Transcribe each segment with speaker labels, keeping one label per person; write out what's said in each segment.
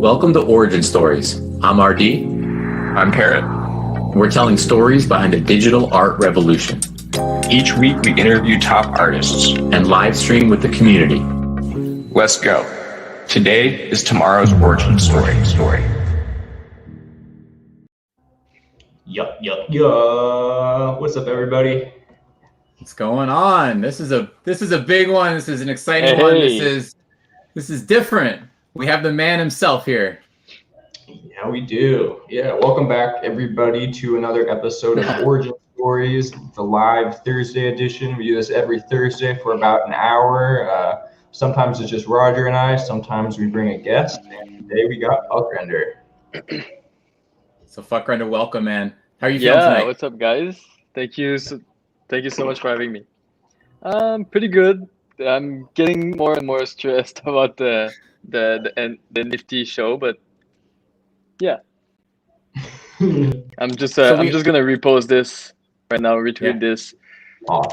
Speaker 1: Welcome to Origin Stories. I'm RD.
Speaker 2: I'm Parrot.
Speaker 1: We're telling stories behind the digital art revolution.
Speaker 2: Each week we interview top artists
Speaker 1: and live stream with the community.
Speaker 2: Let's go. Today is tomorrow's origin story.
Speaker 3: Yup. What's up, everybody?
Speaker 1: What's going on? This is a big one. This is an exciting one. This is different. We have the man himself here.
Speaker 3: Yeah, we do. Yeah, welcome back, everybody, to another episode of Origin Stories, the live Thursday edition. We do this every Thursday for about an hour. Sometimes it's just Roger and I. Sometimes we bring a guest. And today we got Fvckrender.
Speaker 1: So Fvckrender, welcome, man. How are you feeling tonight?
Speaker 4: Yeah, what's up, guys? Thank you so much for having me. Pretty good. I'm getting more and more stressed about the Nifty show, but yeah. I'm just gonna repost this right now, retweet this.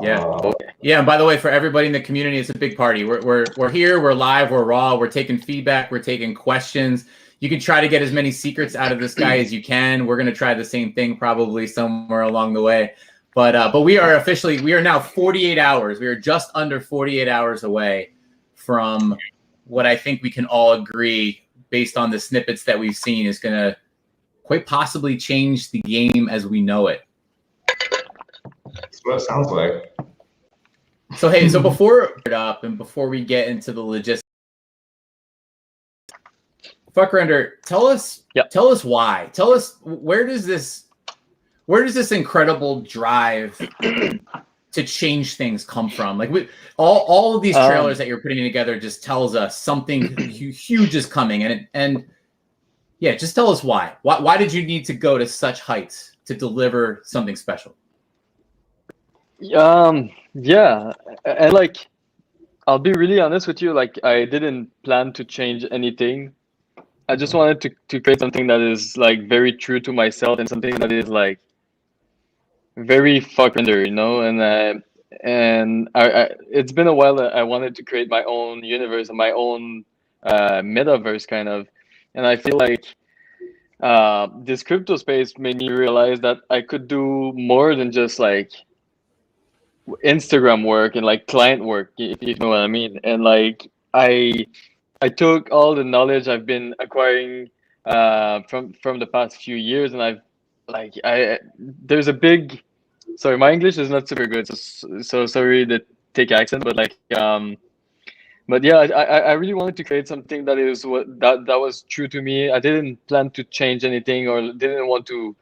Speaker 1: Yeah. And by the way, for everybody in the community, it's a big party. We're here. We're live. We're raw. We're taking feedback. We're taking questions. You can try to get as many secrets out of this guy as you can. We're gonna try the same thing probably somewhere along the way. But we are now 48 hours. We are just under 48 hours away from what I think we can all agree, based on the snippets that we've seen, is going to quite possibly change the game as we know it.
Speaker 3: That's what it sounds like.
Speaker 1: So, hey, before we get into the logistics, Fvckrender, tell us why. Tell us, where does this incredible drive to change things come from? Like, all of these trailers that you're putting together just tells us something huge is coming, and yeah, just tell us why. Why did you need to go to such heights to deliver something special?
Speaker 4: Yeah, and like, I'll be really honest with you. Like, I didn't plan to change anything. I just wanted to create something that is like very true to myself, and something that is like very Fvckrender, you know. And I it's been a while that I wanted to create my own universe and my own metaverse kind of, and I feel like this crypto space made me realize that I could do more than just like Instagram work and like client work, if you know what I mean. And like I took all the knowledge I've been acquiring from the past few years, and there's a big, sorry, my English is not super good, so sorry to take accent, but like but yeah, I really wanted to create something that is that was true to me. I didn't plan to change anything, or didn't want to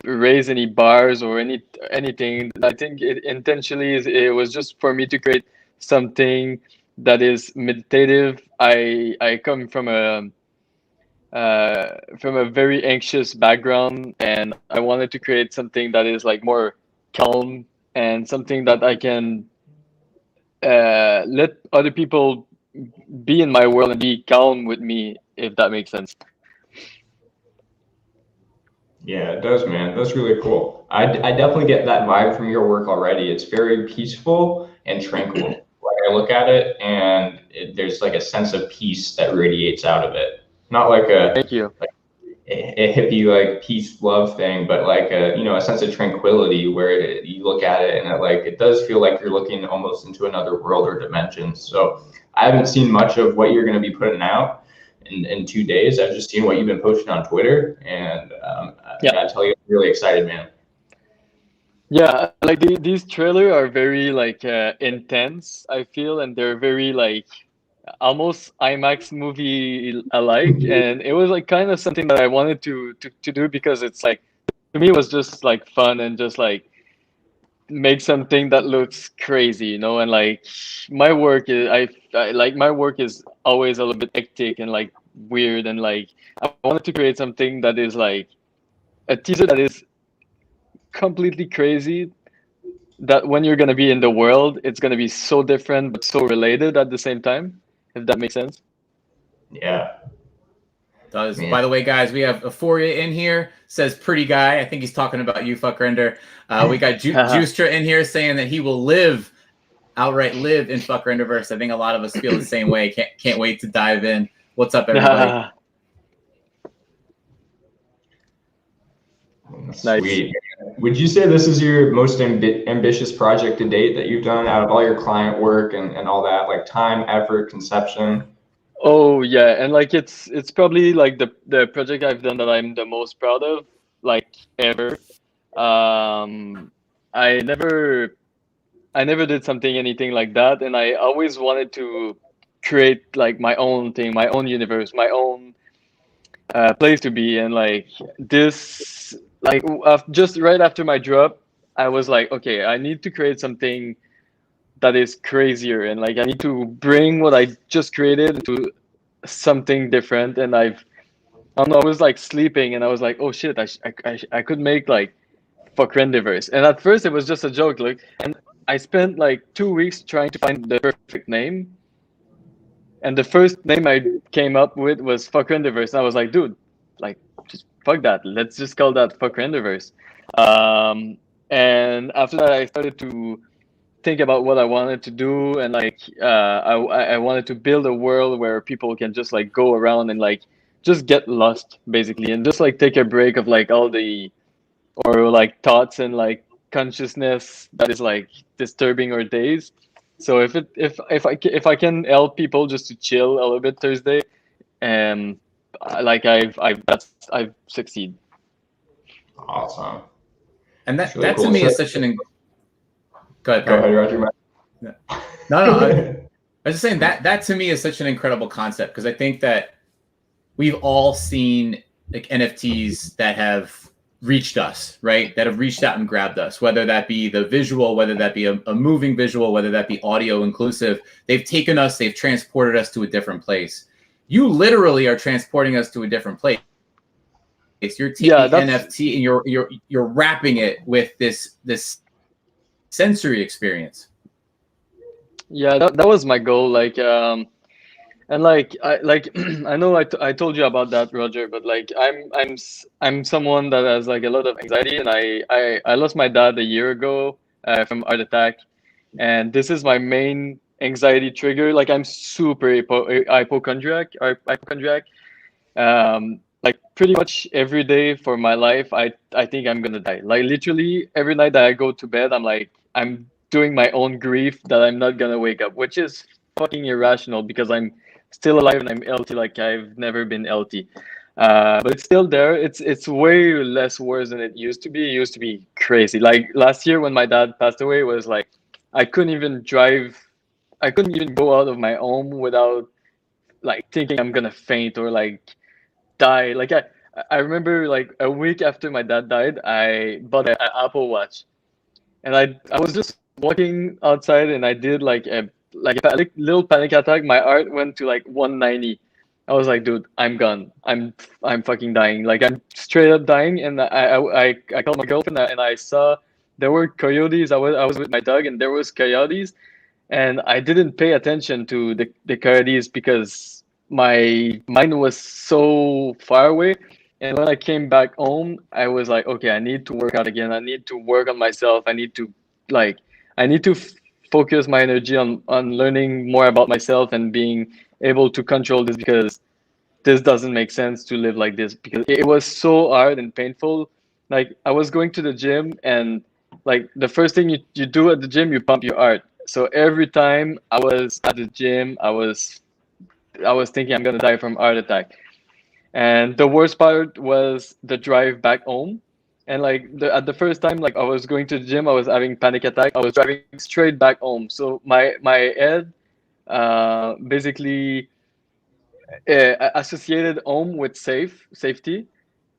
Speaker 4: raise any bars or anything. I think it was just for me to create something that is meditative. I come from a very anxious background, and I wanted to create something that is like more calm, and something that I can let other people be in my world and be calm with me, if that makes sense.
Speaker 3: Yeah, it does, man. That's really cool. I definitely get that vibe from your work already. It's very peaceful and tranquil. Like, I look at it, and there's like a sense of peace that radiates out of it. Not like
Speaker 4: Thank you.
Speaker 3: Like a hippie like peace love thing, but like a sense of tranquility where you look at it and it does feel like you're looking almost into another world or dimension. So I haven't seen much of what you're going to be putting out in 2 days. I've just seen what you've been posting on Twitter, and I tell you, I'm really excited, man.
Speaker 4: Yeah, like these trailers are very like intense, I feel, and they're very like almost IMAX movie alike, and it was like kind of something that I wanted to do, because it's like, to me, it was just like fun, and just like make something that looks crazy, you know. And like my work is my work is always a little bit hectic and like weird, and like I wanted to create something that is like a teaser that is completely crazy, that when you're gonna be in the world, it's gonna be so different but so related at the same time, if that makes sense.
Speaker 3: Yeah.
Speaker 1: Does. Man. By the way, guys, we have Euphoria in here, says pretty guy. I think he's talking about you, Fvckrender. We got Juicetra in here saying that he will outright live in Fvckrenderverse. I think a lot of us feel the same way. Can't wait to dive in. What's up, everybody?
Speaker 3: Sweet. Would you say this is your most ambitious project to date that you've done out of all your client work and all that, like time, effort, conception?
Speaker 4: Oh yeah, and like it's probably like the project I've done that I'm the most proud of, like ever. Um, I never did anything like that, and I always wanted to create like my own thing, my own universe, my own place to be, and like this, like just right after my drop, I was like, okay, I need to create something that is crazier, and like I need to bring what I just created into something different. And I don't know, I was like sleeping, and I was like, oh shit, I could make like Fvckrender. And at first it was just a joke, like, and I spent like 2 weeks trying to find the perfect name. And the first name I came up with was Fvckrender. And I was like, dude, like, just fuck that. Let's just call that Fvckrender. And after that, I started to think about what I wanted to do, and like, I wanted to build a world where people can just like go around and like just get lost basically, and just like take a break of like all the, or like thoughts and like consciousness that is like disturbing our days. So if I can help people just to chill a little bit Thursday, and like I've succeeded.
Speaker 3: Awesome.
Speaker 1: And that
Speaker 3: really
Speaker 1: that
Speaker 3: cool.
Speaker 1: to me
Speaker 3: So-
Speaker 1: is such an go ahead,
Speaker 3: Go
Speaker 1: Perry.
Speaker 3: ahead, Roger.
Speaker 1: No, I was just saying that to me is such an incredible concept, because I think that we've all seen like NFTs that have reached us, right? That have reached out and grabbed us, whether that be the visual, whether that be a moving visual, whether that be audio inclusive. They've taken us, they've transported us to a different place. You literally are transporting us to a different place. You're taking NFT and you're wrapping it with this sensory experience.
Speaker 4: Yeah, that was my goal. Like, and like I know I told you about that, Roger, but like I'm someone that has like a lot of anxiety, and I lost my dad a year ago from heart attack, and this is my main anxiety trigger. Like I'm super hypochondriac or hypochondriac. Like pretty much every day for my life, I think I'm gonna die. Like literally every night that I go to bed, I'm doing my own grief that I'm not gonna wake up, which is fucking irrational because I'm still alive and I'm healthy like I've never been healthy. But it's still there. It's way less worse than it used to be. It used to be crazy. Like last year when my dad passed away, it was like I couldn't even drive. I couldn't even go out of my home without like thinking I'm gonna faint or like die. Like I remember like a week after my dad died, I bought an Apple Watch, and I was just walking outside and I did like a little panic attack. My heart went to like 190. I was like, dude, I'm gone. I'm fucking dying. Like I'm straight up dying. And I called my girlfriend and I saw there were coyotes. I was with my dog and there was coyotes, and I didn't pay attention to the coyotes because my mind was so far away. And when I came back home, I was like, okay, I need to work out again. I need to work on myself. I need to like I need to focus my energy on learning more about myself and being able to control this, because this doesn't make sense to live like this, because it was so hard and painful. Like I was going to the gym, and like the first thing you do at the gym, you pump your heart. So every time I was at the gym, I was thinking I'm gonna die from heart attack. And the worst part was the drive back home. And like at the first time, like I was going to the gym, I was having panic attack. I was driving straight back home. So my head basically associated home with safety.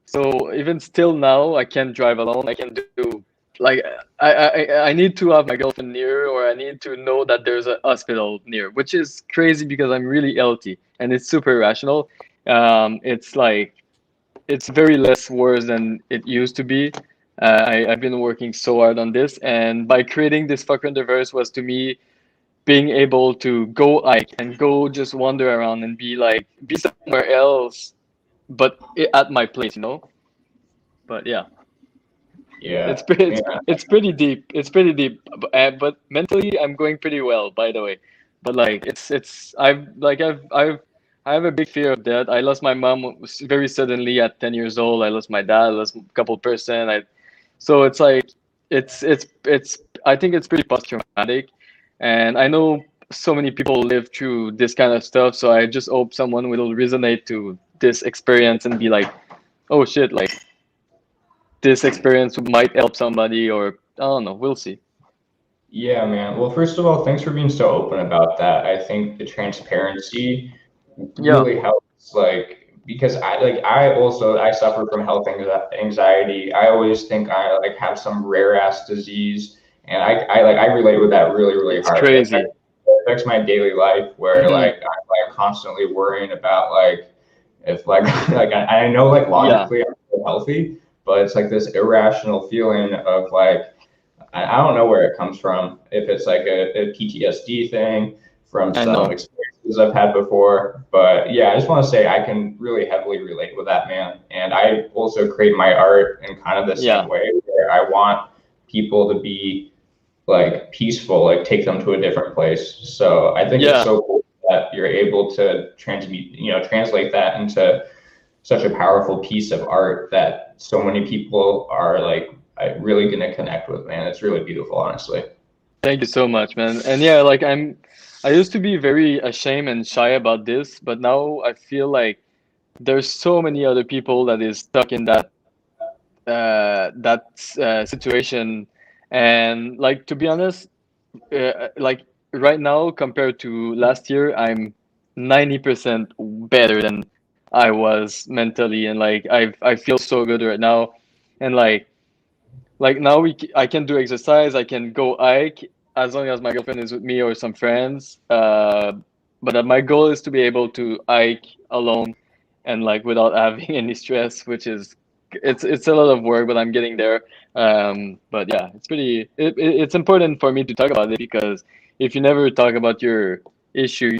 Speaker 4: So even still now, I can't drive alone. I can do like I need to have my girlfriend near, or I need to know that there's a hospital near, which is crazy because I'm really healthy and it's super irrational. It's like it's very less worse than it used to be. I've been working so hard on this, and by creating this Fvckrender was to me being able to go hike and go just wander around and be somewhere else, but at my place, you know. But yeah,
Speaker 3: Yeah.
Speaker 4: it's pretty deep. It's pretty deep, but mentally I'm going pretty well, by the way. But like I've I have a big fear of that. I lost my mom very suddenly at 10 years old. I lost my dad. I lost a couple person. So it's like it's. I think it's pretty post traumatic, and I know so many people live through this kind of stuff. So I just hope someone will resonate to this experience and be like, oh shit, like this experience might help somebody, or I don't know. We'll see.
Speaker 3: Yeah, man. Well, first of all, thanks for being so open about that. I think the transparency
Speaker 4: Yeah,
Speaker 3: really helps, like, because I suffer from health anxiety. I always think I like have some rare ass disease, and I relate with that really, really
Speaker 4: it's
Speaker 3: hard.
Speaker 4: crazy.
Speaker 3: It affects my daily life where
Speaker 4: Mhm.
Speaker 3: like I'm like constantly worrying about like if like like I know like
Speaker 4: Yeah,
Speaker 3: logically I'm still healthy, but it's like this irrational feeling of like I don't know where it comes from. If it's like a PTSD thing from
Speaker 4: I
Speaker 3: some
Speaker 4: know.
Speaker 3: experiences I've had before. But yeah, I just want to say I can really heavily relate with that, man. And I also create my art in kind of the same
Speaker 4: Yeah,
Speaker 3: way where I want people to be like peaceful, like take them to a different place. So I think it's
Speaker 4: yeah.
Speaker 3: so cool that you're able to translate that into such a powerful piece of art that so many people are like really gonna connect with, man. It's really beautiful, honestly.
Speaker 4: Thank you so much, man. And yeah, like I used to be very ashamed and shy about this, but now I feel like there's so many other people that is stuck in that situation, and like to be honest, like right now compared to last year, I'm 90% better than I was mentally, and like I feel so good right now, and like now I can do exercise, I can go hike as long as my girlfriend is with me or some friends. But my goal is to be able to hike alone and like without having any stress, which is it's a lot of work, but I'm getting there. But yeah, it's important for me to talk about it because if you never talk about your issue,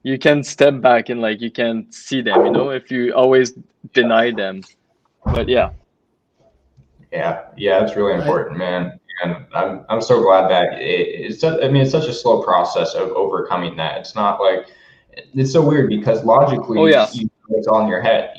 Speaker 4: you can't step back and like you can't see them, if you always deny them. But yeah.
Speaker 3: Yeah, it's really important, man. And I'm so glad that I mean, it's such a slow process of overcoming that. It's not like it's so weird because
Speaker 4: Oh
Speaker 3: logically
Speaker 4: yeah.
Speaker 3: it's all in your head,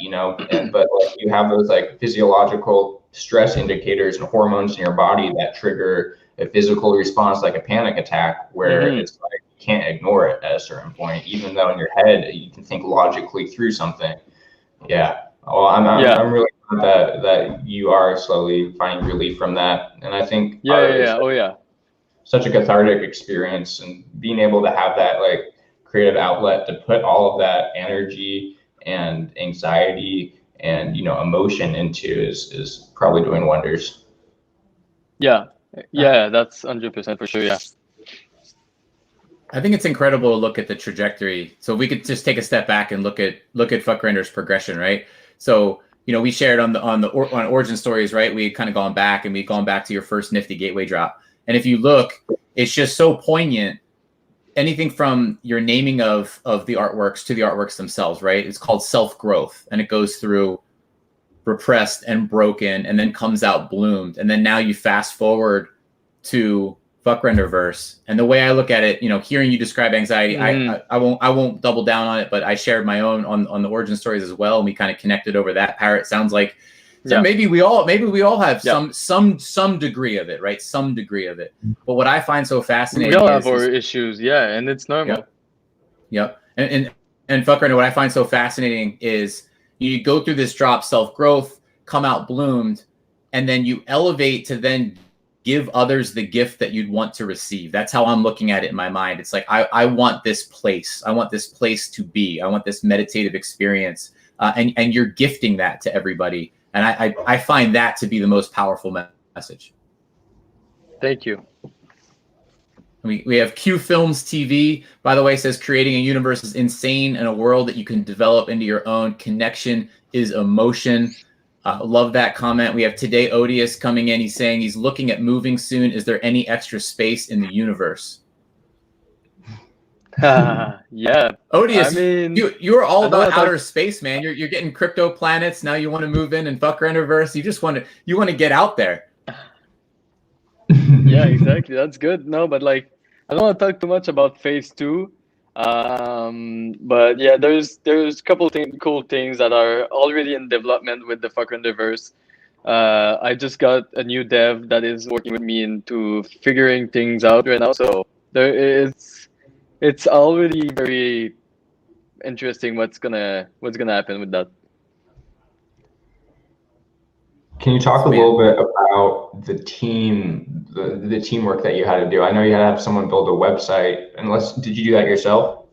Speaker 3: but like you have those like physiological stress indicators and hormones in your body that trigger a physical response like a panic attack where
Speaker 4: Hmm.
Speaker 3: it's like you can't ignore it at a certain point, even though in your head you can think logically through something. Yeah. Well,
Speaker 4: Yeah.
Speaker 3: I'm really glad that you are slowly finding relief from that, and I think
Speaker 4: Yeah, yeah,
Speaker 3: art is
Speaker 4: yeah. Oh, yeah.
Speaker 3: such a cathartic experience, and being able to have that like creative outlet to put all of that energy and anxiety and emotion into is probably doing wonders.
Speaker 4: Yeah. Yeah, that's 100% for sure. Yeah.
Speaker 1: I think it's incredible to look at the trajectory. So we could just take a step back and look at Fvckrender's progression, right? So we shared on origin stories, right? We had kind of gone back and we'd gone back to your first Nifty gateway drop, and if you look, it's just so poignant. Anything from your naming of the artworks to the artworks themselves, right? It's called self growth, and it goes through repressed and broken, and then comes out bloomed, and then now you fast forward to Fvckrenderverse. And the way I look at it, hearing you describe anxiety,
Speaker 4: Hmm.
Speaker 1: I won't double down on it, but I shared my own on the origin stories as well, and we kind of connected over that. Parrot sounds like so
Speaker 4: Yeah.
Speaker 1: maybe we all have
Speaker 4: Yeah.
Speaker 1: some degree of it, right? Some degree of it. But what I find so
Speaker 4: We
Speaker 1: fascinating
Speaker 4: all have our
Speaker 1: is
Speaker 4: issues. Yeah. And it's normal.
Speaker 1: yep. And Fvckrenner, what I find so fascinating is you go through this drop, self growth, come out bloomed, and then you elevate to then give others the gift that you'd want to receive. That's how I'm looking at it in my mind. It's like I want this place. I want this place to be. I want this meditative experience, and you're gifting that to everybody. And I find that to be the most powerful message.
Speaker 4: Thank you.
Speaker 1: We have Q Films TV, by the way, says creating a universe is insane and a world that you can develop into your own. Connection is emotion. Love that comment. We have Today Odious coming in. He's saying he's looking at moving soon. Is there any extra space in the universe?
Speaker 4: Yeah. I
Speaker 1: Odious,
Speaker 4: mean,
Speaker 1: you're all
Speaker 4: I don't
Speaker 1: about
Speaker 4: want to
Speaker 1: outer
Speaker 4: talk.
Speaker 1: space, man. You're getting crypto planets. Now you want to move in Fvckrenderverse. You want to get out there.
Speaker 4: Yeah, exactly. That's good. No, but like, I don't want to talk too much about phase 2. But yeah, there's a couple cool things that are already in development with the Fvckrender. I just got a new dev that is working with me into figuring things out right now. So it's already very interesting what's gonna happen with that.
Speaker 3: Can you talk a little bit about the team, the teamwork that you had to do? I know you had to have someone build a website. Did you do that yourself?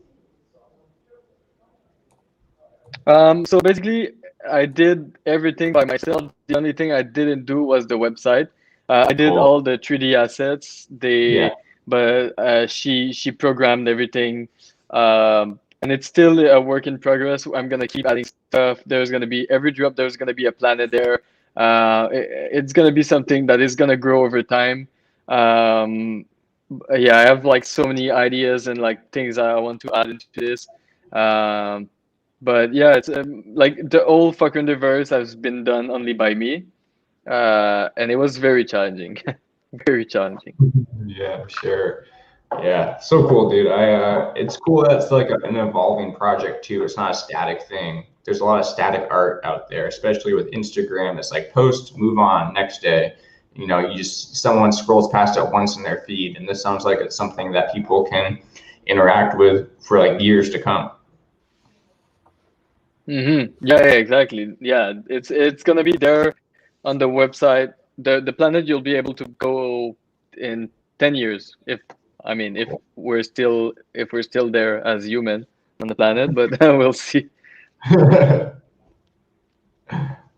Speaker 4: So basically, I did everything by myself. The only thing I didn't do was the website. I did
Speaker 3: Cool.
Speaker 4: all the 3D assets.
Speaker 3: Yeah.
Speaker 4: But she programmed everything, and it's still a work in progress. I'm gonna keep adding stuff. There's gonna be every drop. There's gonna be a planet there. It's gonna be something that is gonna grow over time. Yeah, I have like so many ideas and like things I want to add into this. But yeah, it's like the old Fvckrender has been done only by me, and it was very challenging, very challenging.
Speaker 3: Yeah, sure. Yeah, so cool, dude. It's cool that it's like an evolving project too. It's not a static thing. There's a lot of static art out there, especially with Instagram. It's like post, move on, next day. You know, someone scrolls past it once in their feed, and this sounds like it's something that people can interact with for like years to come.
Speaker 4: Yeah, exactly. Yeah, it's gonna be there on the website. The planet you'll be able to go in 10 years if we're still there as human on the planet, but we'll see.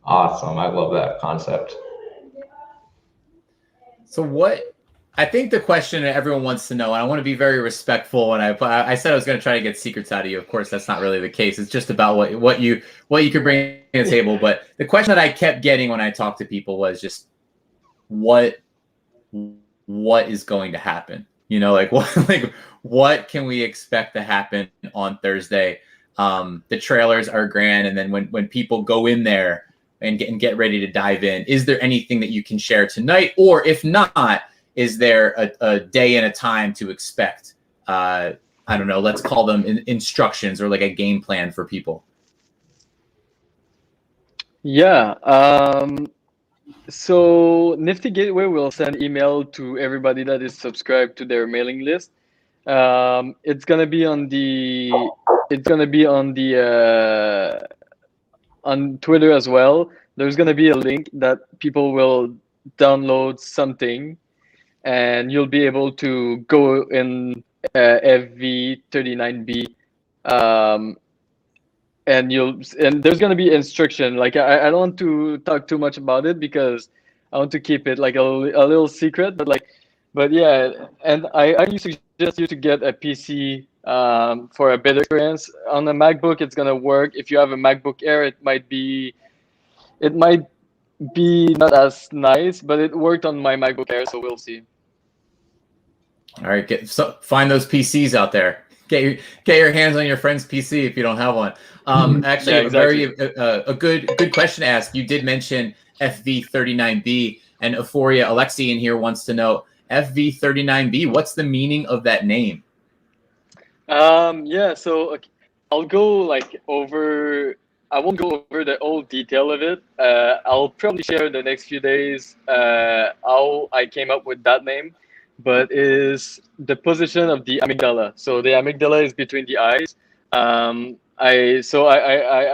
Speaker 3: Awesome. I love that concept.
Speaker 1: So I think the question that everyone wants to know, and I want to be very respectful, and I said I was going to try to get secrets out of you. Of course, that's not really the case. It's just about what you could bring to the table. But the question that I kept getting when I talked to people was just what is going to happen? You know, like what can we expect to happen on Thursday? The trailers are grand, and then when people go in there and get ready to dive in, is there anything that you can share tonight? Or if not, is there a day and a time to expect? I don't know, let's call them instructions or like a game plan for people.
Speaker 4: Yeah. So Nifty Gateway will send email to everybody that is subscribed to their mailing list. It's gonna be on on Twitter as well. There's gonna be a link that people will download something, and you'll be able to go in FV39B, and there's gonna be instruction. Like I don't want to talk too much about it because I want to keep it like a little secret. But yeah, and I suggest you to get a PC for a better experience. On a MacBook, it's gonna work. If you have a MacBook Air, it might be not as nice, but it worked on my MacBook Air, so we'll see.
Speaker 1: All right, find those PCs out there. Get your hands on your friend's PC if you don't have one. Actually, yeah, exactly. a good question to ask. You did mention FV39B, and Euphoria Alexi in here wants to know FV39B. What's the meaning of that name?
Speaker 4: Yeah, so I'll go like over. I won't go over the whole detail of it. I'll probably share the next few days how I came up with that name, but is the position of the amygdala. So the amygdala is between the eyes. I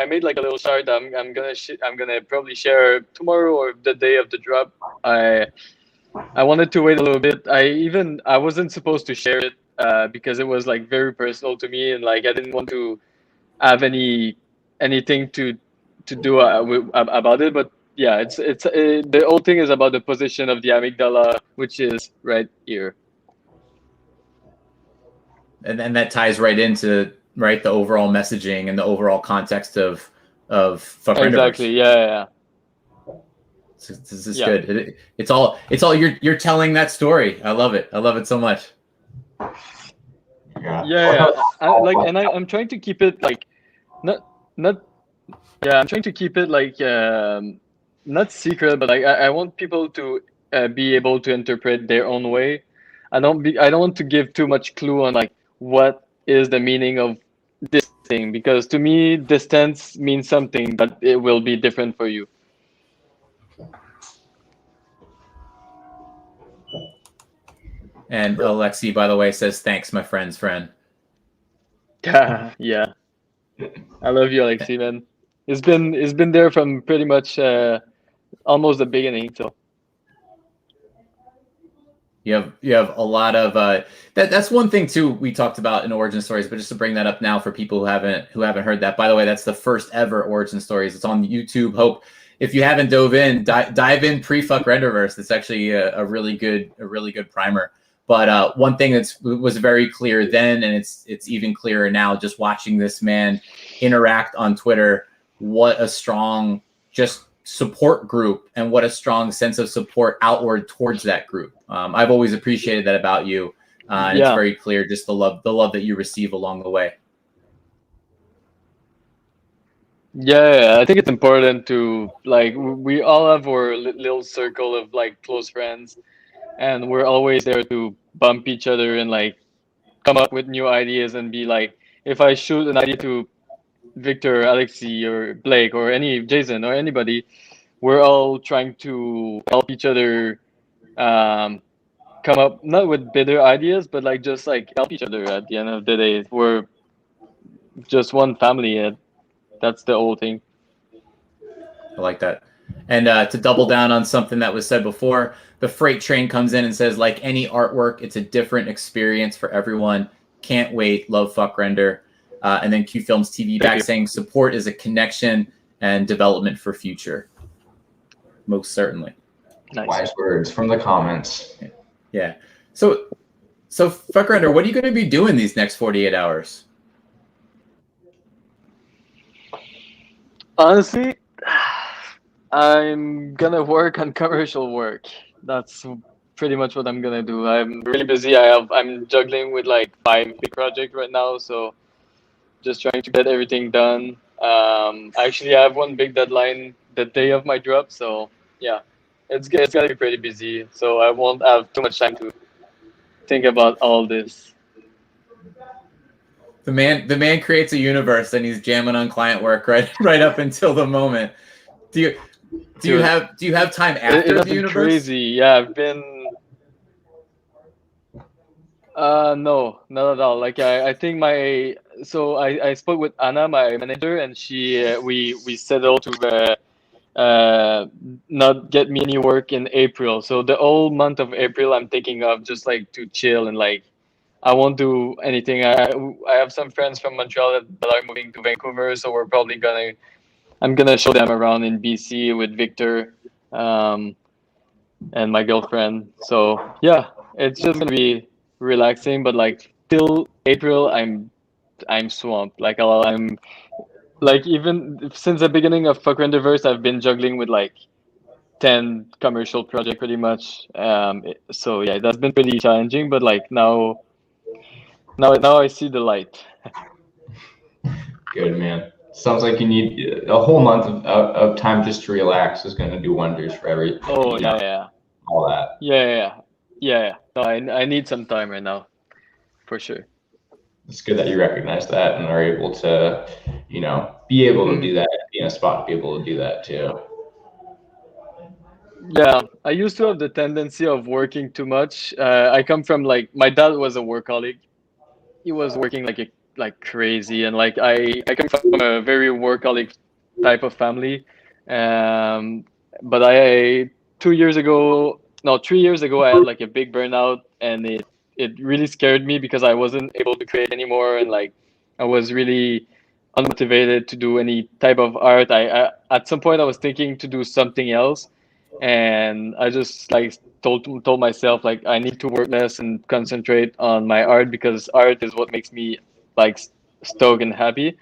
Speaker 4: made like a little chart. I'm gonna probably share tomorrow or the day of the drop. I wanted to wait a little bit. I wasn't supposed to share it because it was like very personal to me, and like I didn't want to have anything to do about it. But yeah, the whole thing is about the position of the amygdala, which is right here.
Speaker 1: And then that ties right into the overall messaging and the overall context of Fvckrender.
Speaker 4: Exactly. Yeah.
Speaker 1: This is good. It's all you're telling that story. I love it. I love it so much.
Speaker 4: Yeah. I'm trying to keep it like I'm trying to keep it like not secret, but I want people to be able to interpret their own way. I don't want to give too much clue on like what is the meaning of this thing, because to me distance means something, but it will be different for you.
Speaker 1: And Alexi, by the way, says thanks, my friend's friend.
Speaker 4: Yeah, I love you, Alexi, man. It's been there from pretty much almost the beginning. So
Speaker 1: you have a lot of that's one thing too we talked about in origin stories, but just to bring that up now for people who haven't heard that. By the way, that's the first ever origin stories. It's on YouTube. Hope if you haven't dove in, dive in Fvckrender. It's actually a really good primer. But one thing was very clear then, and it's even clearer now, just watching this man interact on Twitter. What a strong just support group, and what a strong sense of support outward towards that group. I've always appreciated that about you, and it's very clear just the love that you receive along the way.
Speaker 4: Yeah, I think it's important to, like, we all have our little circle of like close friends, and we're always there to bump each other and like come up with new ideas and be like, if I shoot an idea to Victor, Alexi, or Blake, or Jason, or anybody, we're all trying to help each other come up, not with better ideas, but like just like help each other. At the end of the day, we're just one family, and that's the whole thing.
Speaker 1: I like that. And to double down on something that was said before, the freight train comes in and says, like any artwork, it's a different experience for everyone. Can't wait. Love Fvckrender. And then Q Films TV back saying support is a connection and development for future. Most certainly.
Speaker 3: Nice. Wise words from the comments.
Speaker 1: Yeah. So Fvckrender, what are you going to be doing these next 48 hours?
Speaker 4: Honestly, I'm gonna work on commercial work. That's pretty much what I'm gonna do. I'm really busy. I'm juggling with like 5 big projects right now, so just trying to get everything done. Actually, I have one big deadline the day of my drop, so yeah, it's gonna be pretty busy. So I won't have too much time to think about all this.
Speaker 1: The man creates a universe, and he's jamming on client work right up until the moment. Do you have time after the universe?
Speaker 4: Crazy. Yeah, I've been. No, not at all. Like I think I spoke with Anna, my manager, and we settled to not get me any work in April. So the whole month of April, I'm taking off just like to chill, and like I won't do anything. I have some friends from Montreal that are moving to Vancouver, so I'm gonna show them around in BC with Victor, and my girlfriend. So yeah, it's just gonna be relaxing. But like till April, I'm swamped. Like I'm like, even since the beginning of Fvckrender, I've been juggling with like 10 commercial projects pretty much. So yeah, that's been pretty challenging. But like now I see the light.
Speaker 3: Good, man. Sounds like you need a whole month of time just to relax is going to do wonders for everything.
Speaker 4: Oh yeah.
Speaker 3: All that.
Speaker 4: Yeah. No, I need some time right now, for sure.
Speaker 3: It's good that you recognize that and are able to, be able to do that, be in a spot to be able to do that too.
Speaker 4: Yeah, I used to have the tendency of working too much. I come from like, my dad was a workaholic. He was working like crazy, and like I come from a very workaholic type of family. But 3 years ago, I had like a big burnout, and it really scared me because I wasn't able to create anymore, and like I was really unmotivated to do any type of art. I at some point I was thinking to do something else, and I just like told myself like I need to work less and concentrate on my art, because art is what makes me like stoked and happy.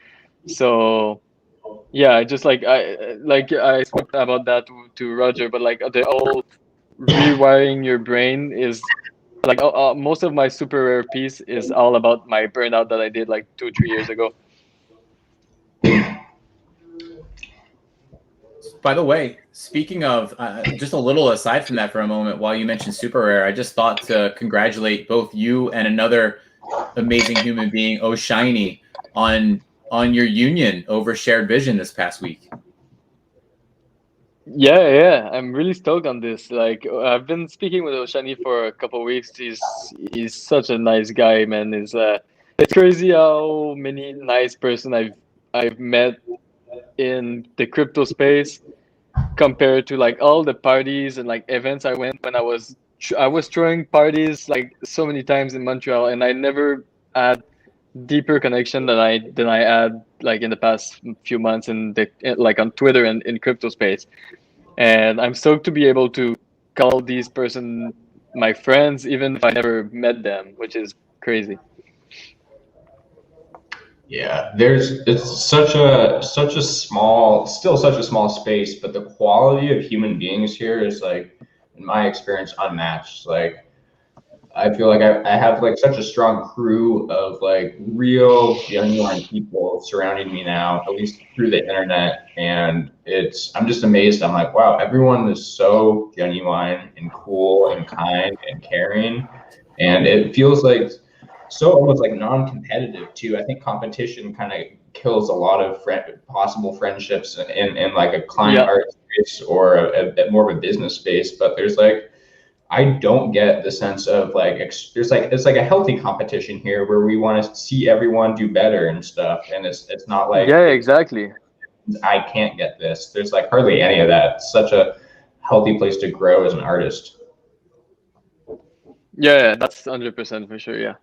Speaker 4: So yeah, I just like I spoke about that to Roger, but like the whole rewiring your brain is like most of my super rare piece is all about my burnout that I did like 2-3 years ago.
Speaker 1: By the way, speaking of, just a little aside from that for a moment, while you mentioned super rare, I just thought to congratulate both you and another amazing human being, O'Shiny, on your union over shared vision this past week.
Speaker 4: Yeah, I'm really stoked on this. Like, I've been speaking with Oshani for a couple of weeks. He's such a nice guy, man. It's crazy how many nice person I've met in the crypto space compared to like all the parties and like events I went when I was throwing parties like so many times in Montreal, and I never had deeper connection than I had like in the past few months like on Twitter and in crypto space. And I'm stoked to be able to call these person my friends, even if I never met them, which is crazy.
Speaker 3: Yeah, it's such a small, still such a small space, but the quality of human beings here is like, in my experience, unmatched. Like, I feel like I have like such a strong crew of like real genuine people surrounding me now, at least through the internet. And I'm just amazed. I'm like, wow, everyone is so genuine and cool and kind and caring. And it feels like so almost like non-competitive too. I think competition kind of kills a lot of possible friendships in like a client art space or a more of a business space. But there's like, I don't get the sense of like it's like a healthy competition here where we want to see everyone do better and stuff, and it's not like
Speaker 4: Exactly.
Speaker 3: I can't get this. There's like hardly any of that. It's such a healthy place to grow as an artist.
Speaker 4: Yeah, that's 100% for sure. Yeah.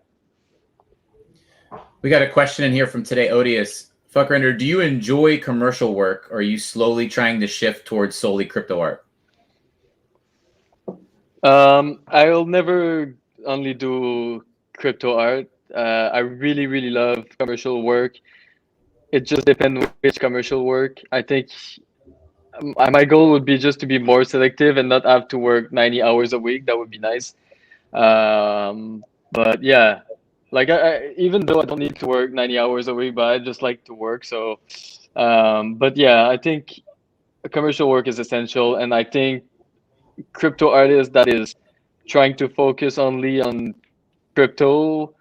Speaker 1: We got a question in here from Today Odious. Fvckrender, do you enjoy commercial work, or are you slowly trying to shift towards solely crypto art?
Speaker 4: I'll never only do crypto art. I really, really love commercial work. It just depends which commercial work. I think my goal would be just to be more selective and not have to work 90 hours a week. That would be nice. But yeah, like even though I don't need to work 90 hours a week, but I just like to work. So, but yeah, I think commercial work is essential, and I think crypto artist that is trying to focus only on crypto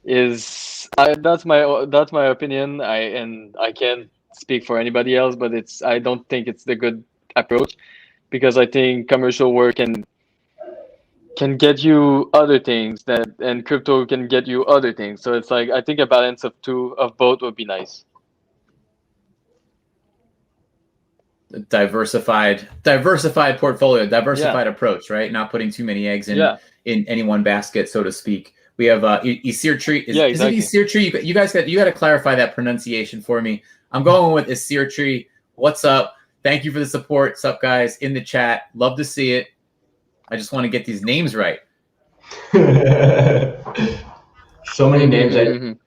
Speaker 4: that's my opinion. I can't speak for anybody else, but I don't think it's the good approach, because I think commercial work can get you other things and crypto can get you other things. So it's like, I think a balance of both would be nice.
Speaker 1: Diversified portfolio, diversified approach, right? Not putting too many eggs in any one basket, so to speak. We have Isir Tree. Is it Isir Tree? You guys got to clarify that pronunciation for me. I'm going with Isir Tree. What's up? Thank you for the support. What's up, guys? In the chat. Love to see it. I just want to get these names right.
Speaker 3: So many names I didn't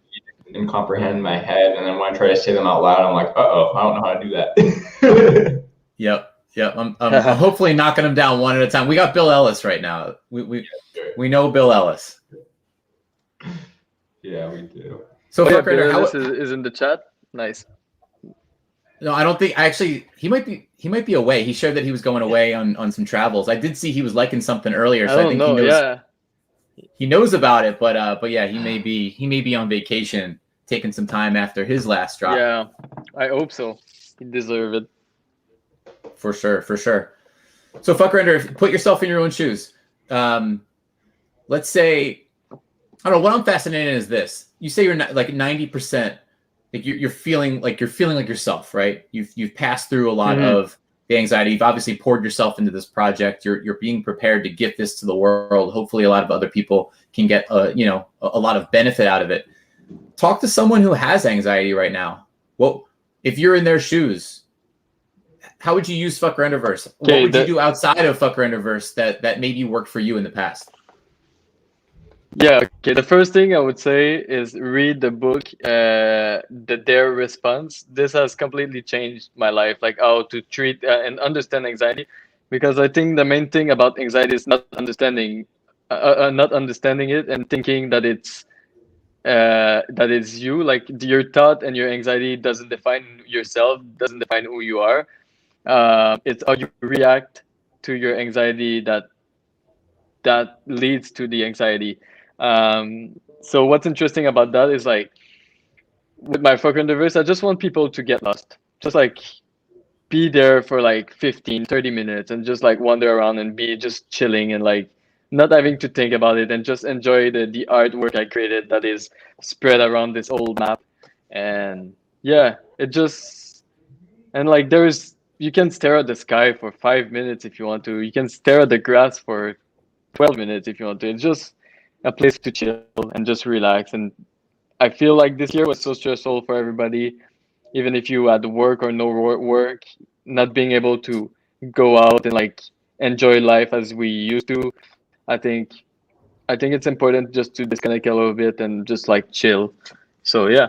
Speaker 3: comprehend in my head, and then when I try to say them out loud, I'm like, uh-oh, I don't know how to do that.
Speaker 1: Yep. I'm hopefully knocking them down one at a time. We got Bill Ellis right now. We know Bill Ellis.
Speaker 3: Yeah, we do.
Speaker 4: So Bill Ellis is in the chat. Nice.
Speaker 1: No, I don't think he might be away. He shared that he was going away on some travels. I did see he was liking something earlier, so I think he knows. He knows about it, but yeah, he may be on vacation, taking some time after his last drop.
Speaker 4: Yeah, I hope so. He deserves it.
Speaker 1: For sure. So Fvckrender, put yourself in your own shoes. Let's say, I don't know, what I'm fascinated in is this. You say you're not like 90%, like you're feeling like yourself, right? You've passed through a lot of the anxiety. You've obviously poured yourself into this project. You're being prepared to gift this to the world. Hopefully a lot of other people can get a lot of benefit out of it. Talk to someone who has anxiety right now. Well, if you're in their shoes, how would you use Fvckrender-verse? What would you do outside of Fvckrender-verse that maybe worked for you in the past?
Speaker 4: Yeah, okay. The first thing I would say is read the book, the Dare Response. This has completely changed my life, like how to treat and understand anxiety, because I think the main thing about anxiety is not understanding it and thinking that it's you. Like your thought and your anxiety doesn't define yourself, doesn't define who you are. It's how you react to your anxiety that leads to the anxiety. so what's interesting about that is like with my Fvckrender, I just want people to get lost. Just like be there for like 15, 30 minutes and just like wander around and be just chilling and like not having to think about it and just enjoy the artwork I created that is spread around this old map. And yeah, it just, and like there's, you can stare at the sky for 5 minutes if you want to. You can stare at the grass for 12 minutes if you want to. It's just a place to chill and just relax. And I feel like this year was so stressful for everybody, even if you had work or no work, not being able to go out and like enjoy life as we used to. I think it's important just to disconnect a little bit and just like chill. So yeah.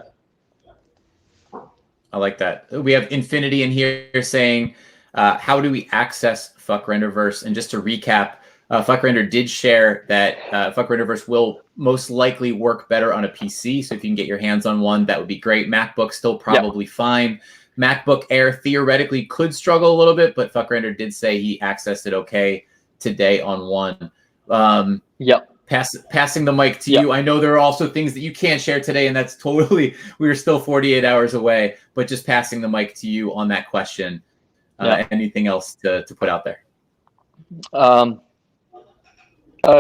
Speaker 1: I like that. We have Infinity in here saying, how do we access Fvckrender? And just to recap, Fvckrender did share that Fvckrender will most likely work better on a PC. So if you can get your hands on one, that would be great. MacBook still probably fine. MacBook Air theoretically could struggle a little bit, but Fvckrender did say he accessed it okay today on one. Passing the mic to you. I know there are also things that you can't share today, and that's totally, we're still 48 hours away, but just passing the mic to you on that question. Anything else to put out there?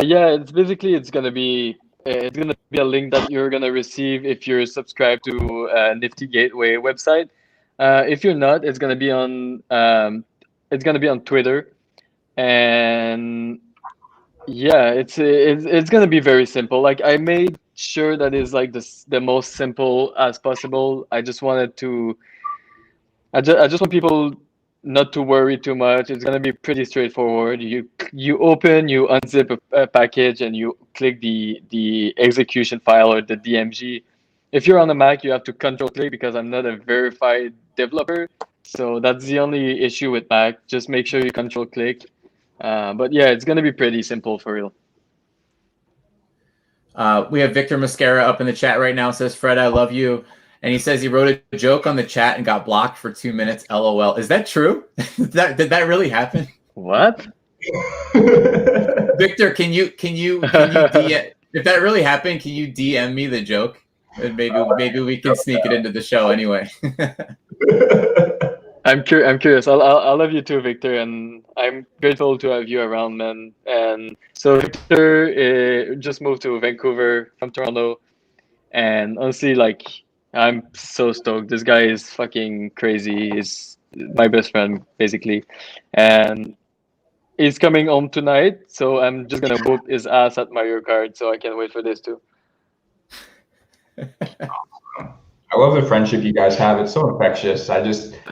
Speaker 4: Yeah, it's basically, it's gonna be a link that you're gonna receive if you're subscribed to Nifty Gateway website. If you're not, it's gonna be on Twitter, and yeah, it's gonna be very simple. Like I made sure that it's like the most simple as possible. I just wanted to, I just want people not to worry too much. It's gonna be pretty straightforward. You open, you unzip a package, and you click the execution file or the DMG. If you're on a Mac, you have to control click because I'm not a verified developer. So that's the only issue with Mac. Just make sure you control click. But yeah, it's gonna be pretty simple for real.
Speaker 1: We have Victor Mascara up in the chat right now. Says, Fred, I love you. And he says he wrote a joke on the chat and got blocked for 2 minutes. LOL. Is that true? Did that really happen?
Speaker 4: What?
Speaker 1: Victor, can you DM, if that really happened, can you DM me the joke? And maybe we can sneak it into the show anyway.
Speaker 4: I'm curious. I love you too, Victor, and I'm grateful to have you around, man. And so Victor just moved to Vancouver from Toronto, and honestly, like, I'm so stoked. This guy is fucking crazy. He's my best friend, basically, and he's coming home tonight. So I'm just gonna whoop his ass at Mario Kart. So I can't wait for this too.
Speaker 3: I love the friendship you guys have. It's so infectious.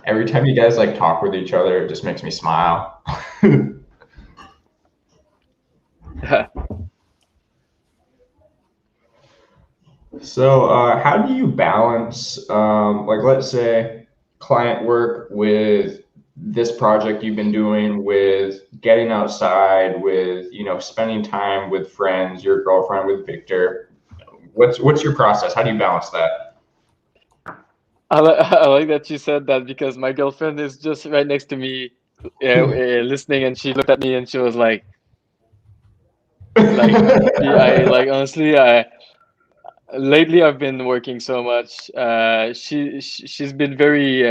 Speaker 3: Every time you guys like talk with each other, it just makes me smile. So how do you balance, like, let's say client work with this project you've been doing, with getting outside, with, you know, spending time with friends, your girlfriend, with Victor? What's your process? How do you balance that?
Speaker 4: I like that you said that because my girlfriend is just right next to me, listening, and she looked at me and she was like, honestly, lately I've been working so much. She's been very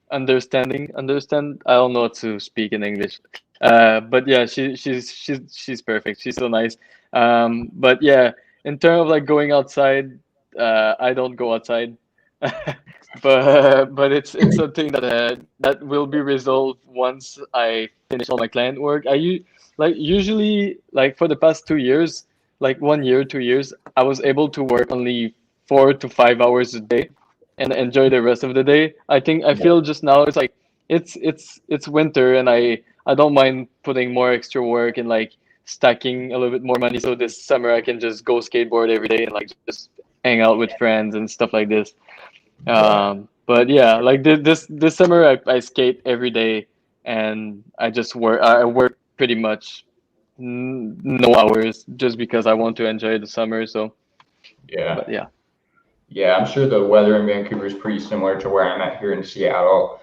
Speaker 4: understanding. I don't know what to speak in English, but yeah, she's perfect. She's so nice. But yeah, in terms of like going outside, I don't go outside. but it's something that will be resolved once I finish all my client work. Usually like for the past 2 years, like 1 year, 2 years, I was able to work only 4 to 5 hours a day and enjoy the rest of the day. I feel just now it's like it's winter and I don't mind putting more extra work and like stacking a little bit more money, so this summer I can just go skateboard every day and like just hang out with friends and stuff like this. But yeah, like this summer I skate every day and I just work. I work pretty much no hours just because I want to enjoy the summer. So
Speaker 3: Yeah.
Speaker 4: but yeah.
Speaker 3: Yeah, I'm sure the weather in Vancouver is pretty similar to where I'm at here in Seattle.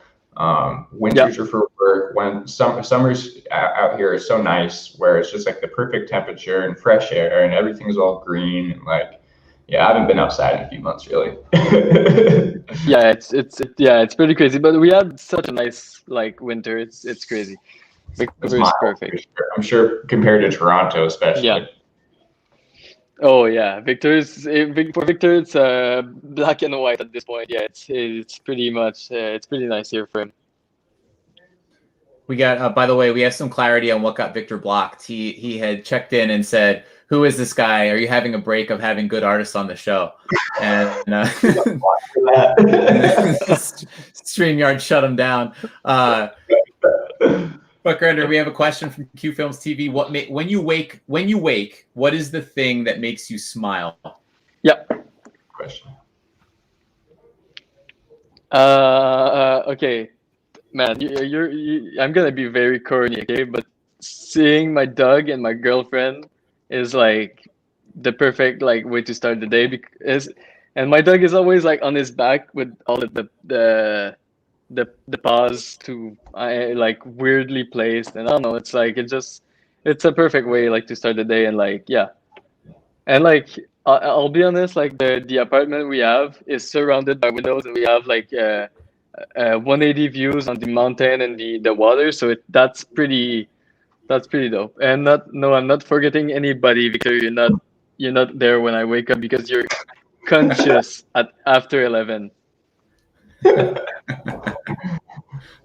Speaker 3: Winters are for work. When summers out here is so nice, where it's just like the perfect temperature and fresh air and everything's all green. And like yeah, I haven't been outside in a few months really.
Speaker 4: Yeah, it's pretty crazy. But we had such a nice like winter. It's crazy.
Speaker 3: It's
Speaker 4: Vancouver is
Speaker 3: mild,
Speaker 4: perfect.
Speaker 3: I'm sure compared to Toronto, especially.
Speaker 4: Yeah. Oh yeah, for Victor, it's black and white at this point. Yeah, it's pretty much it's pretty nice here for him.
Speaker 1: We got, by the way, we have some clarity on what got Victor blocked. He had checked in and said, "Who is this guy? Are you having a break of having good artists on the show?" And StreamYard shut him down. Fvckrender, we have a question from Q Films TV. When you wake, what is the thing that makes you smile?
Speaker 4: Yeah.
Speaker 3: Question.
Speaker 4: Okay. Man, I'm gonna be very corny, okay? But seeing my dog and my girlfriend is like the perfect like way to start the day and my dog is always like on his back with all the paws to like weirdly placed, and I don't know. It's like it's a perfect way like to start the day, and like yeah, and like I'll be honest, like the apartment we have is surrounded by windows, and we have like 180 views on the mountain and the water, so that's pretty dope. And I'm not forgetting anybody, Victor. You're not there when I wake up because you're conscious at after 11.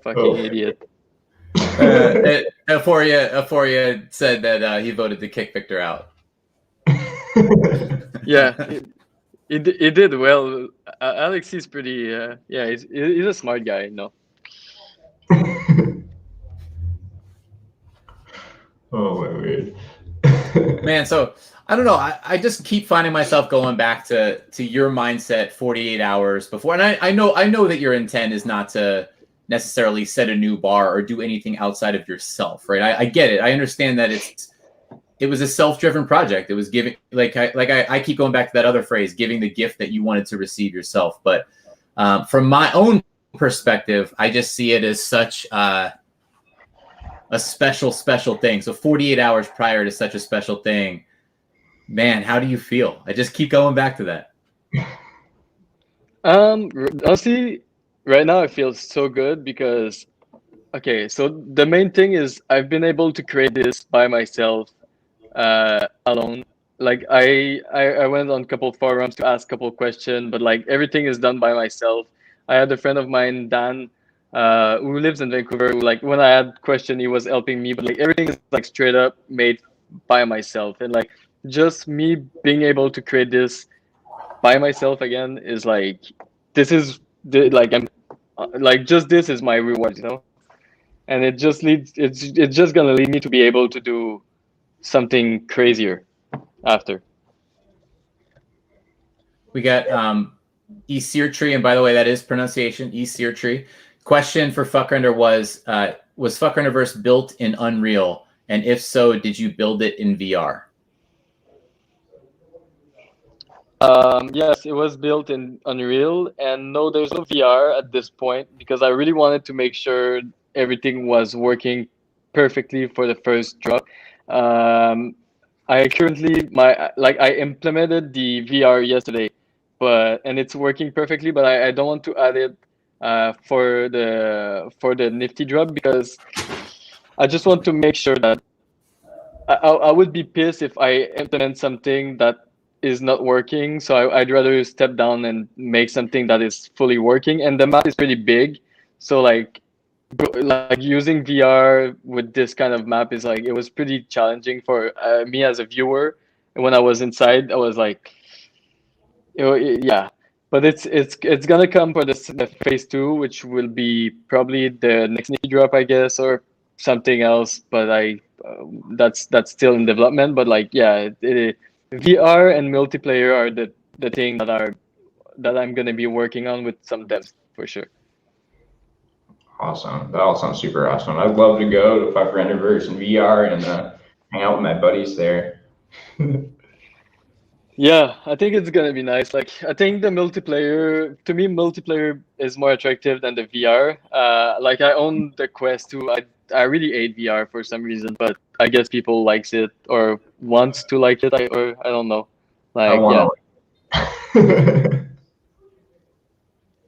Speaker 4: Fucking idiot.
Speaker 1: Euphoria said that he voted to kick Victor out.
Speaker 4: Yeah, he did well. Alex is pretty. Yeah, he's a smart guy. No.
Speaker 3: Oh my word.
Speaker 1: Man, so I don't know. I just keep finding myself going back to your mindset 48 hours before. And I know that your intent is not to necessarily set a new bar or do anything outside of yourself, right? I get it. I understand that it was a self-driven project. It was giving, I keep going back to that other phrase, giving the gift that you wanted to receive yourself. But from my own perspective, I just see it as such a special thing. So 48 hours prior to such a special thing, man, how do you feel? I just keep going back to that.
Speaker 4: Honestly, right now I feel so good because, okay, so the main thing is I've been able to create this by myself, alone. Like I went on a couple forums to ask a couple questions, but like everything is done by myself. I had a friend of mine, Dan, who lives in Vancouver, who, like, when I had question, he was helping me, but like everything is like straight up made by myself. And like just me being able to create this by myself again is like, this is like I'm like, just this is my reward, you know. And it just leads, it's just gonna lead me to be able to do something crazier after.
Speaker 1: We got Fvckrender, and by the way, that is pronunciation, Fvckrender. Question for Fvckrender was Fvckrenderverse built in Unreal? And if so, did you build it in VR?
Speaker 4: Yes, it was built in Unreal, and no, there's no VR at this point because I really wanted to make sure everything was working perfectly for the first drop. I currently I implemented the VR yesterday, and it's working perfectly. But I don't want to add it for the Nifty drop because I just want to make sure that I would be pissed if I implement something that is not working. So I'd rather step down and make something that is fully working. And the map is pretty big, so like using VR with this kind of map is like, it was pretty challenging for me as a viewer. And when I was inside, I was like, yeah. But it's gonna come for the phase 2, which will be probably the next Nifty drop, I guess, or something else. But that's still in development. But like, yeah, VR and multiplayer are the thing that I'm gonna be working on with some devs for sure.
Speaker 3: Awesome. That all sounds super awesome. I'd love to go to Fvcrenderverse and VR and hang out with my buddies there.
Speaker 4: Yeah, I think it's gonna be nice. Like, I think to me, multiplayer is more attractive than the VR. Like, I own the Quest 2. I really hate VR for some reason, but I guess people likes it or wants to like it. I don't know. Like, yeah.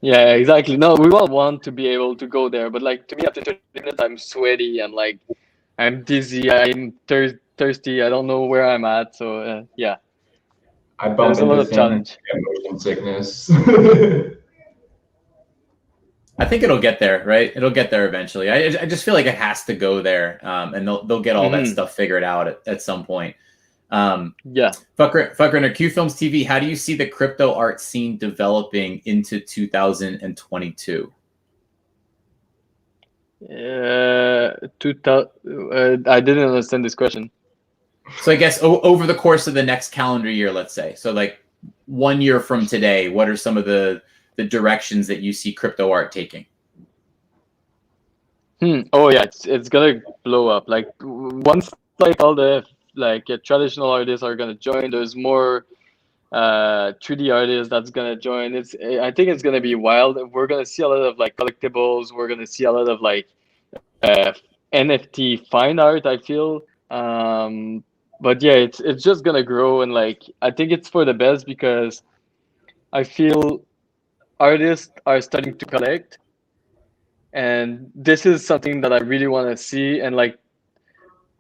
Speaker 4: Yeah, exactly. No, we all want to be able to go there, but like to me, after 30 minutes, I'm sweaty and like I'm dizzy. I'm thirsty. I don't know where I'm at. So yeah,
Speaker 3: I bump
Speaker 4: there's a lot
Speaker 3: into
Speaker 4: of
Speaker 3: things,
Speaker 4: challenge.
Speaker 3: get motion sickness.
Speaker 1: I think it'll get there, right? It'll get there eventually. I just feel like it has to go there, and they'll get all that stuff figured out at some point.
Speaker 4: Yeah.
Speaker 1: Fvckrender, Q Films TV, how do you see the crypto art scene developing into 2022?
Speaker 4: I didn't understand this question.
Speaker 1: So I guess over the course of the next calendar year, let's say, so like 1 year from today, what are some of the directions that you see crypto art taking?
Speaker 4: Oh yeah, it's gonna blow up. Like once like all the traditional artists are gonna join, there's more 3D artists that's gonna join. I think it's gonna be wild. We're gonna see a lot of like collectibles. We're gonna see a lot of like NFT fine art, I feel. But yeah, it's just gonna grow, and like I think it's for the best because I feel artists are starting to collect, and this is something that I really want to see. And like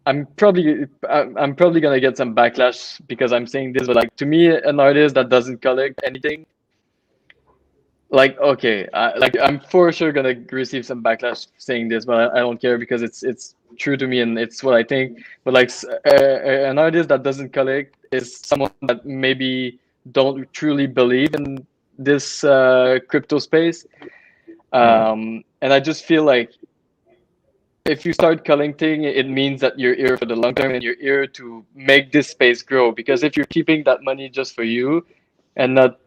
Speaker 4: I'm probably gonna get some backlash because I'm saying this, but like to me, an artist that doesn't collect anything, like okay, I'm for sure gonna receive some backlash saying this, but I don't care because it's true to me and it's what I think. But like an artist that doesn't collect is someone that maybe don't truly believe in this crypto space, and I just feel like if you start collecting, it means that you're here for the long term and you're here to make this space grow. Because if you're keeping that money just for you and not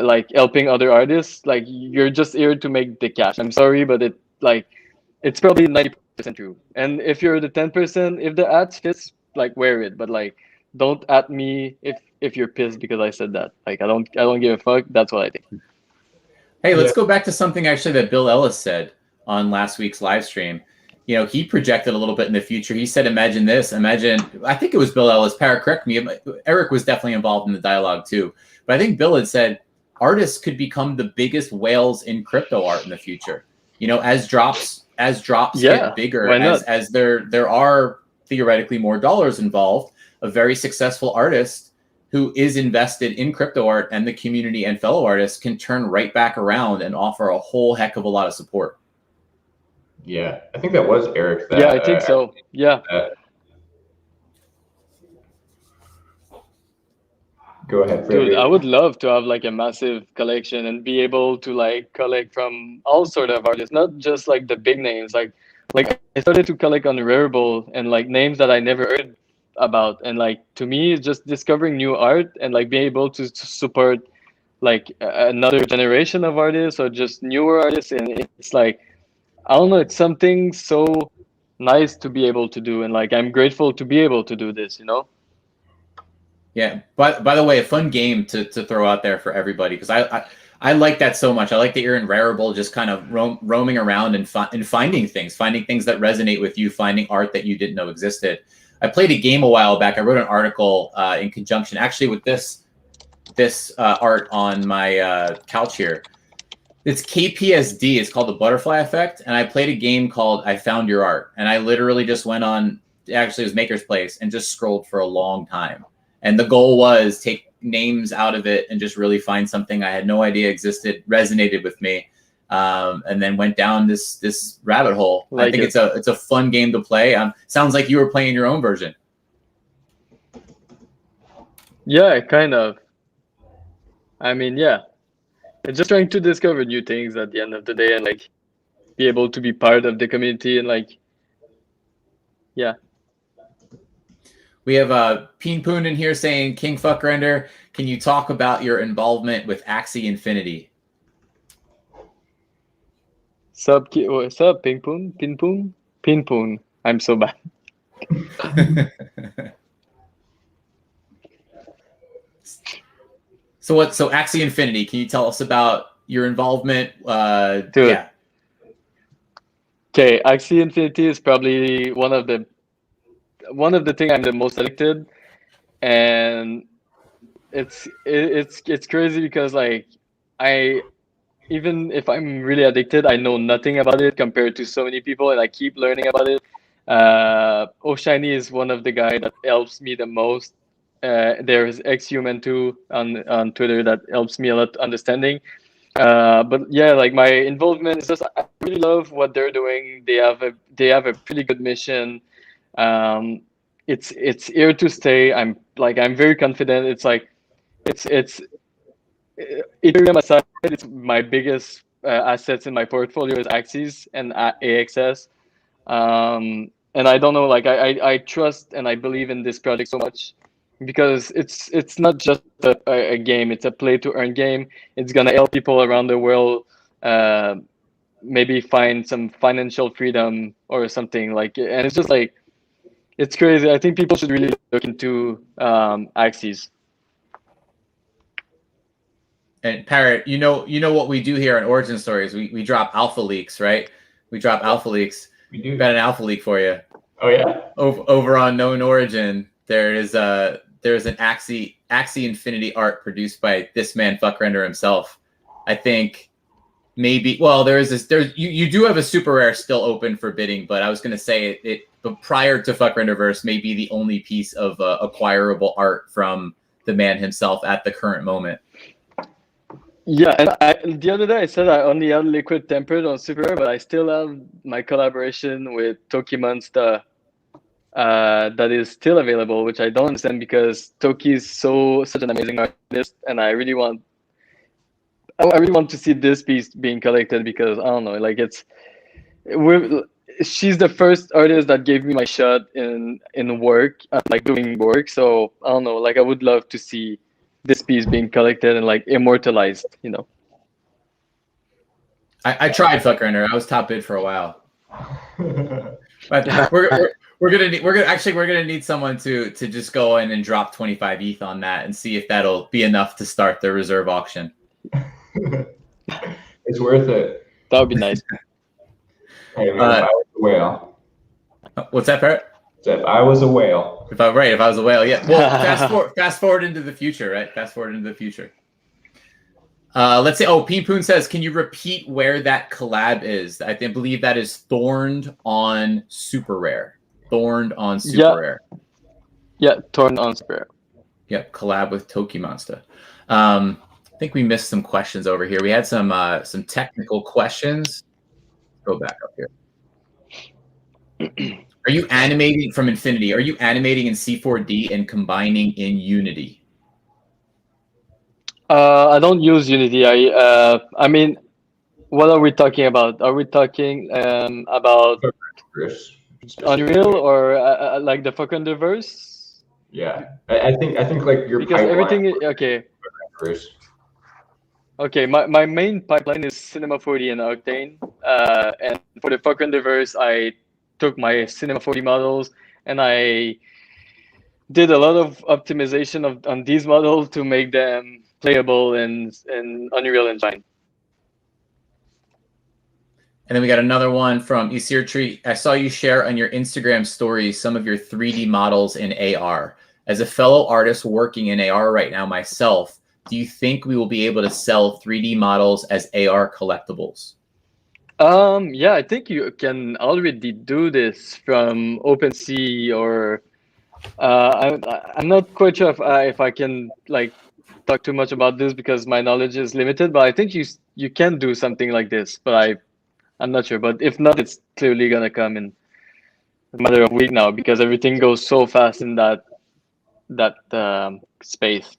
Speaker 4: like helping other artists, like you're just here to make the cash. I'm sorry, but it's probably 90% true. And if you're the 10%, if the ads fits, like wear it. But like don't at me if you're pissed because I said that. Like I don't give a fuck. That's what I think.
Speaker 1: Hey, let's go back to something actually that Bill Ellis said on last week's live stream. You know, he projected a little bit in the future. He said, imagine this, I think it was Bill Ellis, correct me. Eric was definitely involved in the dialogue too. But I think Bill had said artists could become the biggest whales in crypto art in the future. You know, as drops get bigger, as there are theoretically more dollars involved, a very successful artist who is invested in crypto art and the community and fellow artists can turn right back around and offer a whole heck of a lot of support.
Speaker 3: Yeah, I think that was Eric.
Speaker 4: Yeah, I think so. Yeah.
Speaker 3: Go ahead,
Speaker 4: Dude, I would love to have like a massive collection and be able to like collect from all sort of artists, not just like the big names. Like I started to collect on Rarible and like names that I never heard about. And like to me, it's just discovering new art and like being able to support like another generation of artists or just newer artists. And it's like, I don't know, it's something so nice to be able to do. And like, I'm grateful to be able to do this, you know?
Speaker 1: Yeah. By the way, a fun game to throw out there for everybody, because I like that so much. I like that you're in Rarible, just kind of roaming around and finding things that resonate with you, finding art that you didn't know existed. I played a game a while back. I wrote an article in conjunction, actually, with this art on my couch here. It's KPSD. It's called the Butterfly Effect, and I played a game called I Found Your Art, and I literally just went on. Actually, it was Maker's Place, and just scrolled for a long time. And the goal was take names out of it and just really find something I had no idea existed, resonated with me, and then went down this rabbit hole. I think it's a fun game to play. Sounds like you were playing your own version.
Speaker 4: Yeah, kind of. I mean, yeah, it's just trying to discover new things at the end of the day and like be able to be part of the community and like, yeah.
Speaker 1: We have Peen Poon in here saying, King Fvckrender, can you talk about your involvement with Axie Infinity?
Speaker 4: Sup, Ping Poon? Pin Poon? Pin Poon. I'm so bad.
Speaker 1: So Axie Infinity, can you tell us about your involvement?
Speaker 4: Dude.
Speaker 1: Yeah.
Speaker 4: Okay, Axie Infinity is probably one of the thing I'm the most addicted, and it's crazy because like I even if I'm really addicted, I know nothing about it compared to so many people, and I keep learning about it. Oshiny is one of the guy that helps me the most. There's XHuman too on Twitter that helps me a lot understanding. But yeah, like my involvement is just I really love what they're doing. They have a pretty good mission. It's here to stay. I'm very confident. It's like it's Ethereum aside, it's my biggest assets in my portfolio is Axis and AXS. And I don't know, like I trust and I believe in this project so much because it's not just a game, it's a play to earn game. It's gonna help people around the world maybe find some financial freedom or something like, and it's just like, it's crazy. I think people should really look into Axis.
Speaker 1: And Parrot, you know what we do here on Origin Stories. We drop alpha leaks, right? We drop alpha leaks.
Speaker 3: We do.
Speaker 1: Got an alpha leak for you.
Speaker 3: Oh yeah.
Speaker 1: Over on Known Origin, there's an Axie Infinity art produced by this man Fvckrender himself. I think maybe, well, you do have a super rare still open for bidding, but I was gonna say but prior to Fvckrenderverse may be the only piece of acquirable art from the man himself at the current moment.
Speaker 4: Yeah, and the other day I said I only had liquid tempered on Super Rare, but I still have my collaboration with Toki Monster that is still available, which I don't understand because Toki is such an amazing artist, and I really want to see this piece being collected because I don't know, like she's the first artist that gave me my shot in work, like doing work. So I don't know, like I would love to see this piece being collected and like immortalized, you know.
Speaker 1: I tried Fvckrender. I was top bid for a while. But we're gonna need someone to just go in and drop 25 ETH on that and see if that'll be enough to start the reserve auction.
Speaker 3: It's worth it.
Speaker 4: That would be nice.
Speaker 3: Hey, man, if I was a whale.
Speaker 1: What's that, Parrot?
Speaker 3: If I was a whale.
Speaker 1: If I was a whale, yeah. Well, fast forward into the future, right? Fast forward into the future. Let's say, Peen Poon says, can you repeat where that collab is? I believe that is Thorned on Super Rare. Thorned on Super Rare.
Speaker 4: Yeah, Thorned on Super Rare.
Speaker 1: Yep, collab with Toki Monster. I think we missed some questions over here. We had some technical questions. Go back up here. Are you animating from Infinity? Are you animating in C4D and combining in Unity?
Speaker 4: I don't use Unity. I mean, what are we talking about? Are we talking about Unreal or like the Fvckrender-verse?
Speaker 3: Yeah, I think like your
Speaker 4: because everything is okay. Okay, my main pipeline is Cinema 4D and Octane, and for the Fvckrender-verse, I took my Cinema 4D models and I did a lot of optimization on these models to make them playable in Unreal Engine.
Speaker 1: And then we got another one from Isir Tree. I saw you share on your Instagram stories some of your 3D models in AR. As a fellow artist working in AR right now myself, do you think we will be able to sell 3D models as AR collectibles?
Speaker 4: Yeah, I think you can already do this from OpenSea or I'm not quite sure if I can like talk too much about this because my knowledge is limited, but I think you can do something like this, but I'm not sure. But if not, it's clearly gonna come in a matter of weeks now because everything goes so fast in that space.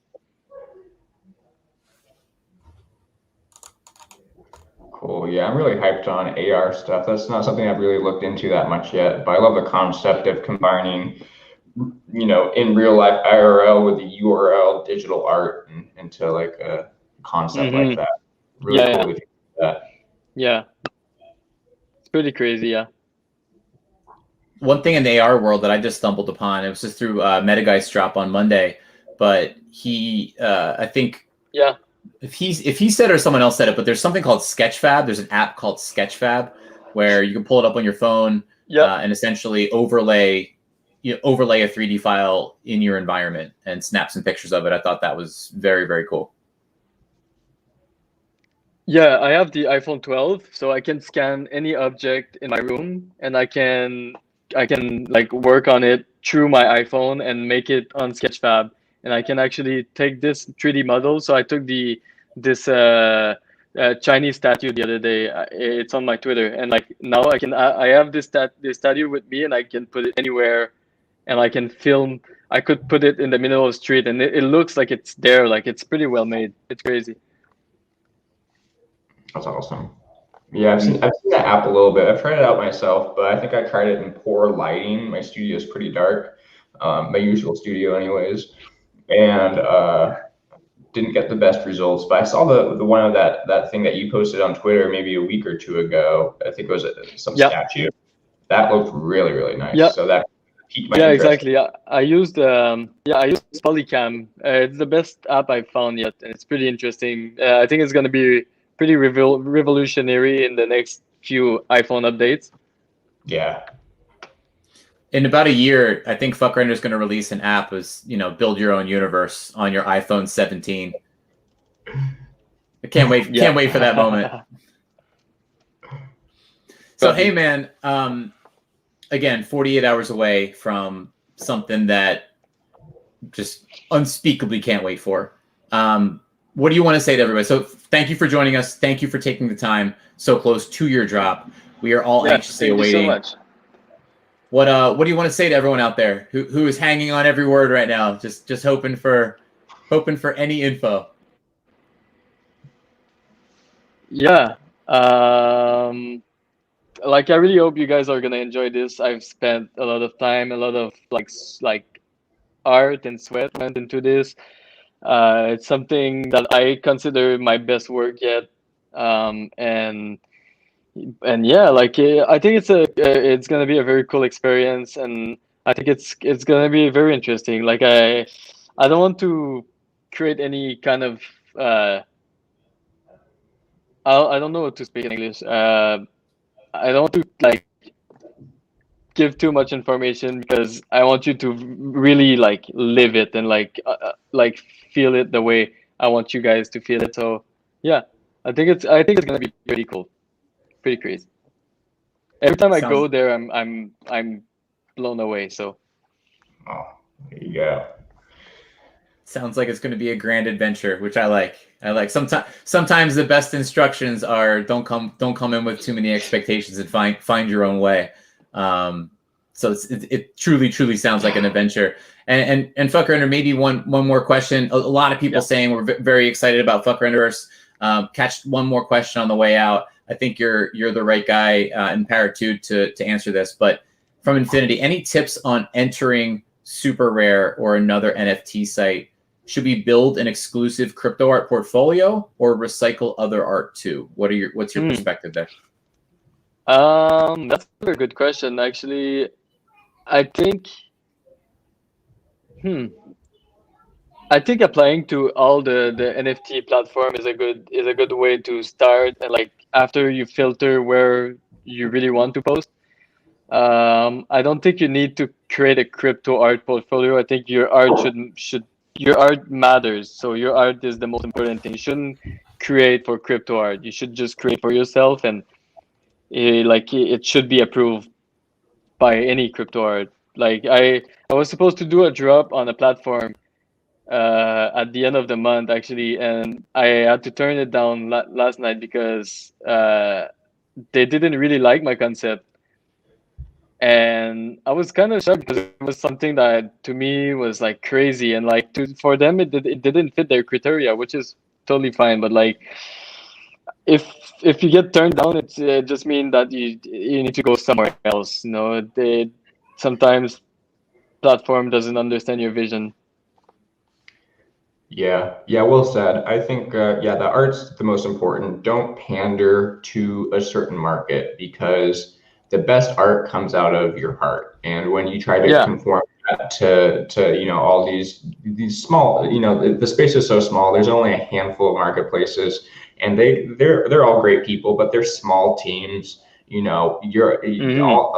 Speaker 3: Cool. Yeah, I'm really hyped on AR stuff. That's not something I've really looked into that much yet, but I love the concept of combining, in real life IRL with the URL digital art into like a concept like that. Really cool to do that.
Speaker 4: Yeah. It's pretty crazy, yeah.
Speaker 1: One thing in the AR world that I just stumbled upon, it was just through Metageist drop on Monday, but he, I think, if he said it or someone else said it, but there's something called Sketchfab. There's an app called Sketchfab where you can pull it up on your phone and essentially overlay, overlay a 3D file in your environment and snap some pictures of it. I thought that was very, very cool.
Speaker 4: Yeah, I have the iPhone 12, so I can scan any object in my room, and I can like work on it through my iPhone and make it on Sketchfab, and I can actually take this 3D model. So I took this Chinese statue the other day. It's on my Twitter, and like now I have this statue with me, and I can put it anywhere, and I can film. I could put it in the middle of the street, and it looks like it's there. Like it's pretty well made. It's crazy.
Speaker 3: That's awesome. Yeah, I've seen that app a little bit. I've tried it out myself, but I think I tried it in poor lighting. My studio is pretty dark, my usual studio anyways, and didn't get the best results. But I saw the one of that thing that you posted on Twitter maybe a week or two ago. I think it was some statue. That looked really, really nice.
Speaker 4: Yeah.
Speaker 3: So that piqued my interest.
Speaker 4: Exactly. I used Polycam. It's the best app I've found yet, and it's pretty interesting. I think it's going to be pretty revolutionary in the next few iPhone updates.
Speaker 3: Yeah.
Speaker 1: In about a year, I think Fvckrender is going to release an app as build your own universe on your iPhone 17. I can't wait. Can't wait for that moment. So hey man, again, 48 hours away from something that just unspeakably can't wait for. What do you want to say to everybody? So thank you for joining us. Thank you for taking the time so close to your drop. We are all anxiously awaiting.
Speaker 4: Thank you so much.
Speaker 1: What do you want to say to everyone out there who is hanging on every word right now, just hoping for any info?
Speaker 4: Yeah. Like I really hope you guys are gonna enjoy this. I've spent a lot of time, a lot of like art and sweat went into this. It's something that I consider my best work yet, and yeah, like I think it's gonna be a very cool experience, and I think it's gonna be very interesting. Like I don't want to create any kind of I don't know what to speak in English. I don't want to like give too much information because I want you to really like live it and like feel it the way I want you guys to feel it. So yeah, I think it's gonna be pretty cool, pretty crazy. Every time I go there, I'm blown away. So.
Speaker 3: Oh, there you go.
Speaker 1: Sounds like it's going to be a grand adventure, which I like. Sometimes the best instructions are don't come in with too many expectations and find your own way. So it truly sounds like an adventure. And Fvckrender, maybe one more question. A lot of people saying we're very excited about Fvckrenderverse. Catch one more question on the way out. I think you're the right guy in Paratude to answer this. But from Infinity, any tips on entering Super Rare or another NFT site? Should we build an exclusive crypto art portfolio or recycle other art too? What's your perspective there?
Speaker 4: That's a very good question. Actually, I think applying to all the NFT platform is a good way to start, and like after you filter where you really want to post. I don't think you need to create a crypto art portfolio. I think your art your art matters. So your art is the most important thing. You shouldn't create for crypto art. You should just create for yourself, and it should be approved by any crypto art. Like I was supposed to do a drop on a platform at the end of the month actually, and I had to turn it down last night because they didn't really like my concept. And I was kind of shocked because it was something that to me was like crazy, and like for them it didn't fit their criteria, which is totally fine. But like if you get turned down, it just means that you need to go somewhere else. Sometimes platform doesn't understand your vision.
Speaker 3: Yeah, well said. I think the art's the most important. Don't pander to a certain market, because the best art comes out of your heart. And when you try to conform that to all these small, the space is so small, there's only a handful of marketplaces, and they're all great people, but they're small teams. You're all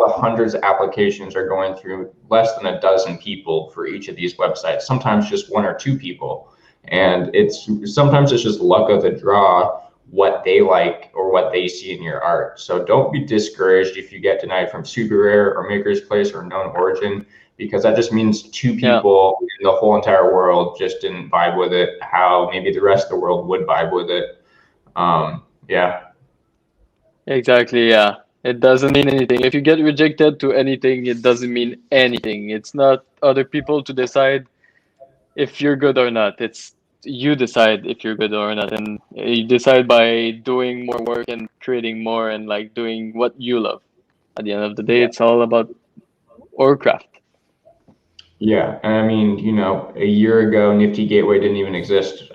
Speaker 3: the hundreds of applications are going through less than a dozen people for each of these websites, sometimes just 1 or 2 people. And sometimes it's just luck of the draw what they like or what they see in your art. So don't be discouraged if you get denied from Super Rare or Maker's Place or Known Origin, because that just means 2 people in the whole entire world just didn't vibe with it how maybe the rest of the world would vibe with it. Yeah.
Speaker 4: Exactly. Yeah. It doesn't mean anything. If you get rejected to anything, it doesn't mean anything. It's not other people to decide if you're good or not. It's you decide if you're good or not, and you decide by doing more work and creating more and like doing what you love. At the end of the day, it's all about our craft.
Speaker 3: Yeah, and I mean, a year ago, Nifty Gateway didn't even exist.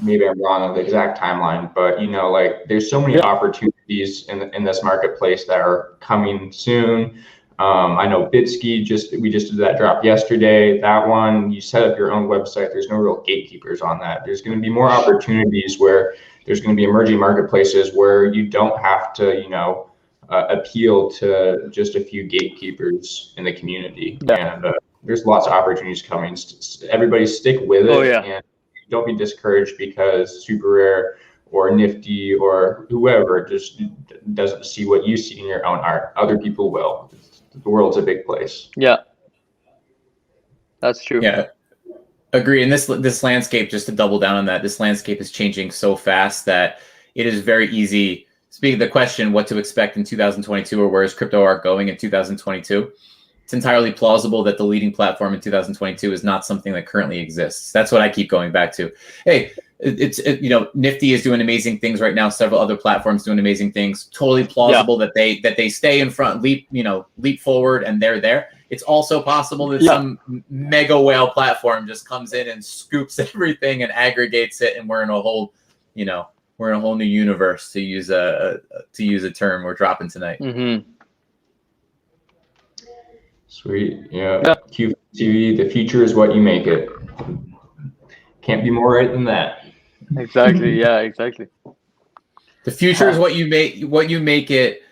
Speaker 3: Maybe I'm wrong on the exact timeline, but like there's so many opportunities in this marketplace that are coming soon. I know Bitsky we just did that drop yesterday. That one, you set up your own website. There's no real gatekeepers on that. There's going to be more opportunities where there's going to be emerging marketplaces where you don't have to, appeal to just a few gatekeepers in the community. And there's lots of opportunities coming. Everybody stick with it, and don't be discouraged because Super Rare or Nifty or whoever just doesn't see what you see in your own art. Other people will. The world's a big place.
Speaker 4: Yeah, that's true.
Speaker 1: Yeah, agree. And this landscape, just to double down on that, this landscape is changing so fast that it is very easy. Speaking of the question, what to expect in 2022 or where is crypto art going in 2022? It's entirely plausible that the leading platform in 2022 is not something that currently exists. That's what I keep going back to. Hey, Nifty is doing amazing things right now. Several other platforms doing amazing things. Totally plausible that they stay in front, leap forward, and they're there. It's also possible that some mega whale platform just comes in and scoops everything and aggregates it, and we're in a whole new universe, to use a term we're dropping tonight.
Speaker 4: Mm-hmm.
Speaker 3: Sweet. Yeah. QTV, the future is what you make it. Can't be more right than that.
Speaker 4: Exactly. Yeah, exactly.
Speaker 1: The future is what you make it.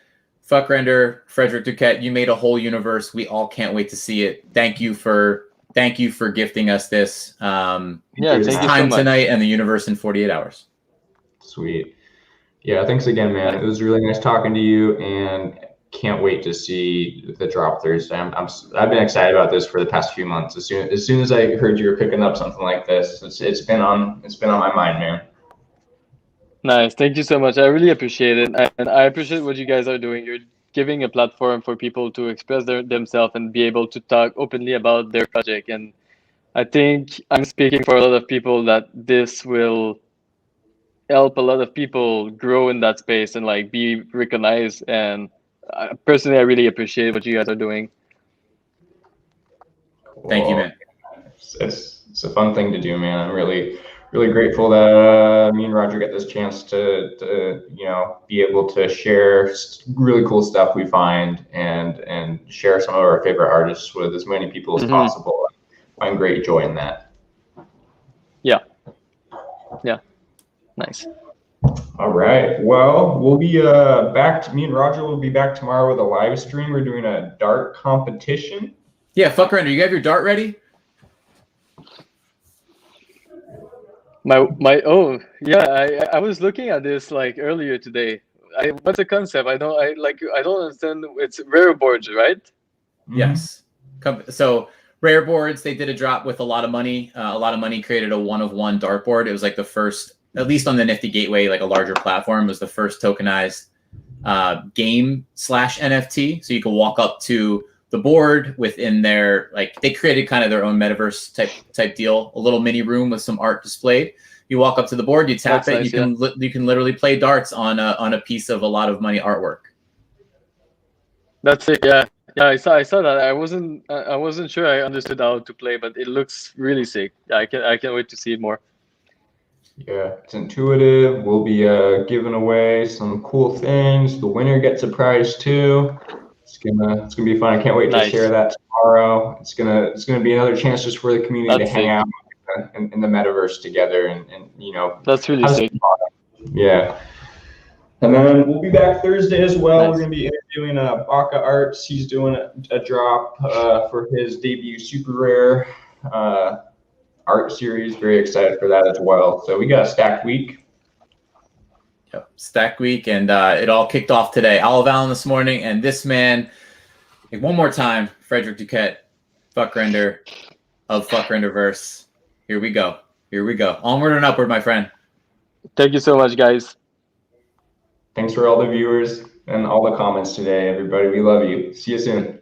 Speaker 1: Fvckrender, Frederick Duquette, you made a whole universe. We all can't wait to see it. Thank you for gifting us this.
Speaker 4: Thank you so
Speaker 1: time
Speaker 4: much.
Speaker 1: Tonight and the universe in 48 hours.
Speaker 3: Sweet. Yeah, thanks again, man. It was really nice talking to you, and can't wait to see the drop Thursday. I've been excited about this for the past few months. As soon as I heard you were picking up something like this, it's been on my mind, man.
Speaker 4: Nice. Thank you so much. I really appreciate it, and I appreciate what you guys are doing. You're giving a platform for people to express themselves and be able to talk openly about their project. And I think I'm speaking for a lot of people that this will help a lot of people grow in that space and like be recognized. And personally, I really appreciate what you guys are doing.
Speaker 1: Thank you, man.
Speaker 3: It's a fun thing to do, man. I'm really grateful that me and Roger get this chance to be able to share really cool stuff we find and share some of our favorite artists with as many people as possible. I find great joy in that. Yeah.
Speaker 4: Nice.
Speaker 3: All right. Well, we'll be back. Me and Roger will be back tomorrow with a live stream. We're doing a dart competition.
Speaker 1: Yeah, Fvckrender, you have your dart ready?
Speaker 4: I was looking at this like earlier today. What's the concept? I don't understand. It's rare boards, right?
Speaker 1: Yes. So rare boards, they did a drop with a lot of money. Created a 1-of-1 dartboard. It was like the first, at least on the Nifty Gateway, like a larger platform, was the first tokenized game/NFT. So you could walk up to the board within their, like, they created kind of their own metaverse type deal, a little mini room with some art displayed. You walk up to the board, you tap it, nice, you can literally play darts on a piece of a lot of money artwork.
Speaker 4: That's it. Yeah, I saw that. I wasn't sure I understood how to play, but it looks really sick. Yeah, I can't wait to see it more.
Speaker 3: Yeah, it's intuitive. We'll be giving away some cool things. The winner gets a prize too. It's gonna be fun. I can't wait to share that tomorrow. It's gonna be another chance just for the community to hang out in the metaverse together and
Speaker 4: That's really sick.
Speaker 3: Yeah. And then we'll be back Thursday as well.
Speaker 4: Nice.
Speaker 3: We're going to be interviewing Baka Arts. He's doing a drop for his debut super rare art series. Very excited for that as well. So we got a stacked week.
Speaker 1: Yep, stacked week, and it all kicked off today. Olive Allen this morning, and this man, one more time, Frederick Duquette, Fvckrender of Fvcrenderverse. Here we go. Here we go. Onward and upward, my friend.
Speaker 4: Thank you so much, guys.
Speaker 3: Thanks for all the viewers and all the comments today, everybody. We love you. See you soon.